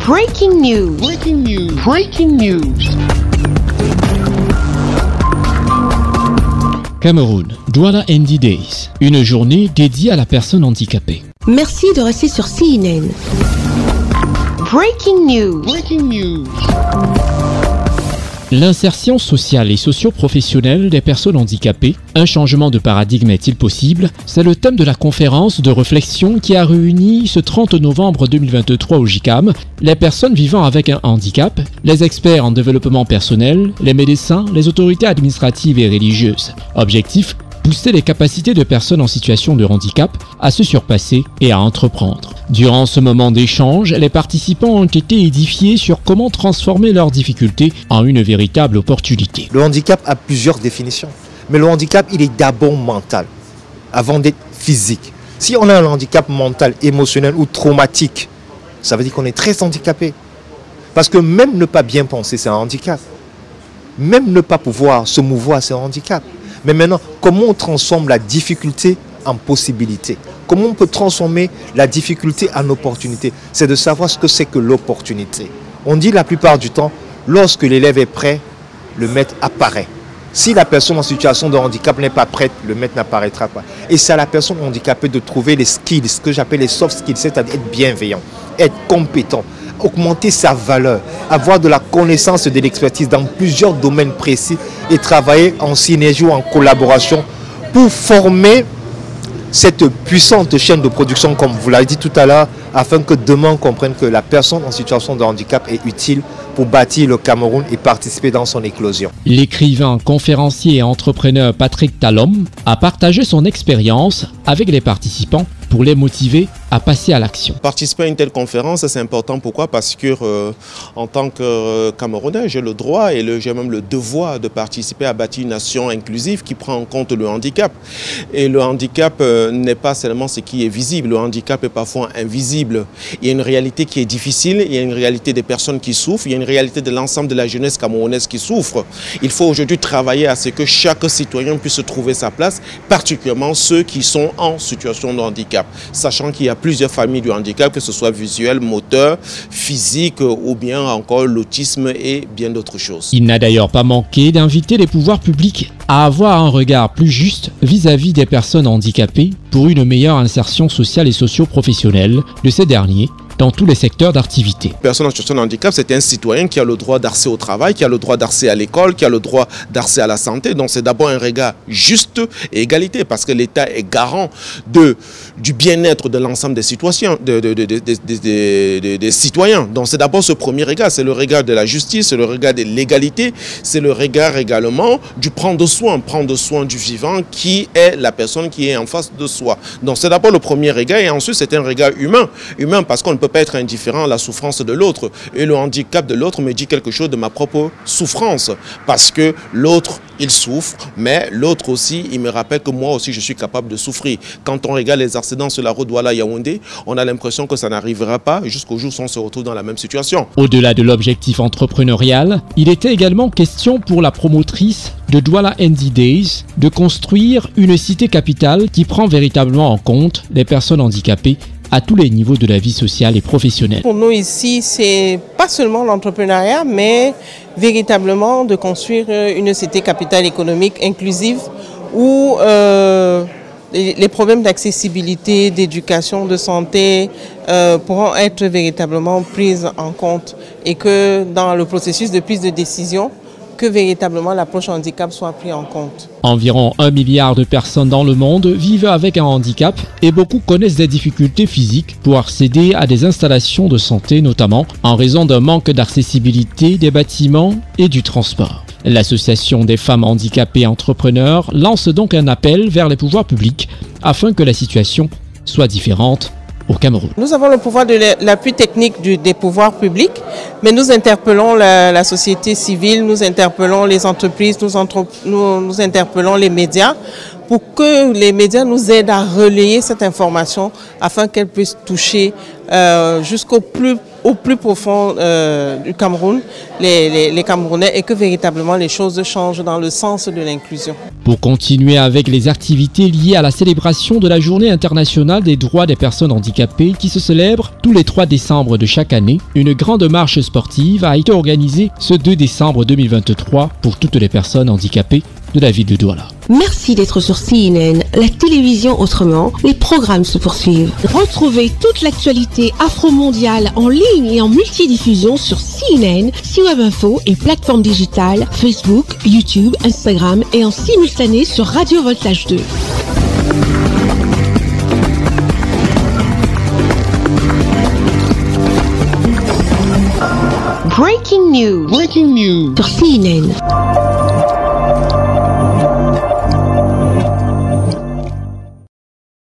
Breaking news. Breaking news. Breaking news. Cameroun, Douala Ndi Days, une journée dédiée à la personne handicapée. Merci de rester sur CNN. Breaking news. Breaking news. L'insertion sociale et socio-professionnelle des personnes handicapées, un changement de paradigme est-il possible? C'est le thème de la conférence de réflexion qui a réuni ce 30 novembre 2023 au JICAM les personnes vivant avec un handicap, les experts en développement personnel, les médecins, les autorités administratives et religieuses. Objectif: booster les capacités de personnes en situation de handicap à se surpasser et à entreprendre. Durant ce moment d'échange, les participants ont été édifiés sur comment transformer leurs difficultés en une véritable opportunité. Le handicap a plusieurs définitions, mais le handicap, il est d'abord mental, avant d'être physique. Si on a un handicap mental, émotionnel ou traumatique, ça veut dire qu'on est très handicapé. Parce que même ne pas bien penser, c'est un handicap. Même ne pas pouvoir se mouvoir, c'est un handicap. Mais maintenant, comment on transforme la difficulté en possibilité? Comment on peut transformer la difficulté en opportunité? C'est de savoir ce que c'est que l'opportunité. On dit la plupart du temps, lorsque l'élève est prêt, le maître apparaît. Si la personne en situation de handicap n'est pas prête, le maître n'apparaîtra pas. Et c'est à la personne handicapée de trouver les skills, ce que j'appelle les soft skills, c'est-à-dire être bienveillant, être compétent, augmenter sa valeur, avoir de la connaissance et de l'expertise dans plusieurs domaines précis et travailler en synergie ou en collaboration pour former cette puissante chaîne de production, comme vous l'avez dit tout à l'heure, afin que demain on comprenne que la personne en situation de handicap est utile pour bâtir le Cameroun et participer dans son éclosion. L'écrivain, conférencier et entrepreneur Patrick Talon a partagé son expérience avec les participants pour les motiver à passer à l'action. Participer à une telle conférence, c'est important. Pourquoi? Parce que en tant que Camerounais, j'ai le droit et j'ai même le devoir de participer à bâtir une nation inclusive qui prend en compte le handicap. Et le handicap n'est pas seulement ce qui est visible, le handicap est parfois invisible. Il y a une réalité qui est difficile, il y a une réalité des personnes qui souffrent, il y a une réalité de l'ensemble de la jeunesse camerounaise qui souffre. Il faut aujourd'hui travailler à ce que chaque citoyen puisse trouver sa place, particulièrement ceux qui sont en situation de handicap. Sachant qu'il y a plusieurs familles du handicap, que ce soit visuel, moteur, physique ou bien encore l'autisme et bien d'autres choses. Il n'a d'ailleurs pas manqué d'inviter les pouvoirs publics à avoir un regard plus juste vis-à-vis des personnes handicapées pour une meilleure insertion sociale et socio-professionnelle de ces derniers dans tous les secteurs d'activité. Une personne en situation de handicap, c'est un citoyen qui a le droit d'accès au travail, qui a le droit d'accès à l'école, qui a le droit d'accès à la santé. Donc c'est d'abord un regard juste et égalité, parce que l'État est garant du bien-être de l'ensemble des citoyens. Des citoyens. Donc c'est d'abord ce premier regard, c'est le regard de la justice, c'est le regard de l'égalité, c'est le regard également du prendre soin du vivant qui est la personne qui est en face de soi. Donc c'est d'abord le premier regard et ensuite c'est un regard humain parce qu'on ne peut pas être indifférent à la souffrance de l'autre. Et le handicap de l'autre me dit quelque chose de ma propre souffrance. Parce que l'autre, il souffre, mais l'autre aussi, il me rappelle que moi aussi, je suis capable de souffrir. Quand on regarde les accidents sur la route Douala-Yaoundé, on a l'impression que ça n'arrivera pas jusqu'au jour où on se retrouve dans la même situation. Au-delà de l'objectif entrepreneurial, il était également question pour la promotrice de Douala Ndi Days de construire une cité capitale qui prend véritablement en compte les personnes handicapées à tous les niveaux de la vie sociale et professionnelle. Pour nous ici, c'est pas seulement l'entrepreneuriat, mais véritablement de construire une cité capitale économique inclusive où les problèmes d'accessibilité, d'éducation, de santé pourront être véritablement pris en compte et que dans le processus de prise de décision, que véritablement l'approche handicap soit prise en compte. Environ 1 milliard de personnes dans le monde vivent avec un handicap et beaucoup connaissent des difficultés physiques pour accéder à des installations de santé, notamment en raison d'un manque d'accessibilité des bâtiments et du transport. L'association des femmes handicapées entrepreneurs lance donc un appel vers les pouvoirs publics afin que la situation soit différente au Cameroun. Nous avons le pouvoir de l'appui technique des pouvoirs publics, mais nous interpellons la société civile, nous interpellons les entreprises, nous interpellons les médias pour que les médias nous aident à relayer cette information afin qu'elle puisse toucher jusqu'au plus au plus profond du Cameroun, les Camerounais, et que véritablement les choses changent dans le sens de l'inclusion. Pour continuer avec les activités liées à la célébration de la Journée internationale des droits des personnes handicapées qui se célèbre tous les 3 décembre de chaque année, une grande marche sportive a été organisée ce 2 décembre 2023 pour toutes les personnes handicapées de la ville de Douala. Merci d'être sur CNN, la télévision autrement. Les programmes se poursuivent. Retrouvez toute l'actualité afro-mondiale en ligne et en multidiffusion sur CNN, C-Web Info et plateformes digitales, Facebook, YouTube, Instagram et en simultané sur Radio Voltage 2. Breaking news. Breaking news. Sur CNN.